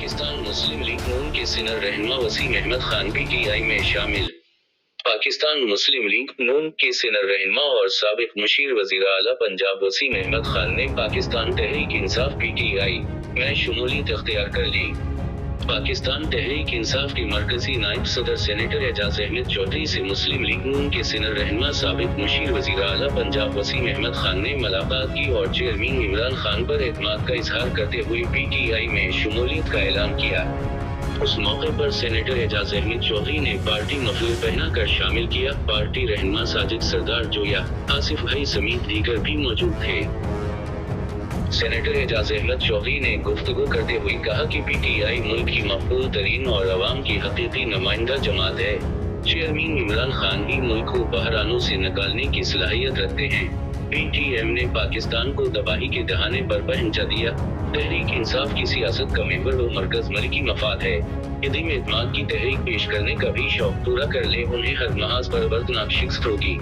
पाकिस्तान मुस्लिम league नून के senior रहनुमा Wasim Ahmad Khan PTI में शामिल। पाकिस्तान मुस्लिम लीग नून के सीनियर रहनुमा और साबिक मुशीर वज़ीर आला पंजाब वसीम अहमद खान ने पाकिस्तान तहरीक इंसाफ पीटीआई में शमूलियत इख्तियार कर ली। पाकिस्तान तहरीक इंसाफ के मरकजी नायब सदर सेनेटर एजाज अहमद चौधरी से मुस्लिम लीग नून के सीनियर रहनुमा साबिक मुशीर वज़ीर आला पंजाब वसीम अहमद खान ने मुलाकात की और चेयरमैन इमरान खान पर एतमाद का इजहार करते हुए पीटीआई में शमूलियत का ऐलान किया। उस मौके पर सेनेटर एजाज अहमद चौधरी ने पार्टी मफलर पहना कर शामिल किया। पार्टी रहनुमा साजिद सरदार जोया, आसिफ भाई समेत दीगर भी मौजूद थे। सेनेटर एजाज अहमद चौधरी ने गुफ्तगू करते हुए कहा कि पीटीआई मुल्क की मकबूल तरीन और अवाम की हकीकी नुमाइंदा जमात है। चेयरमैन इमरान खान भी मुल्क को बहरानों से निकालने की सलाहियत रखते हैं। पीटीएम ने पाकिस्तान को तबाही के दहाने पर पहुंचा दिया। तहरीक इंसाफ की सियासत का महवर व मरकज मलिकी मफाद है। यदि में एतमाद की तहरीक पेश करने का भी शौक पूरा कर ले, उन्हें हर महाज पर बर्दनाक शिकस्त होगी।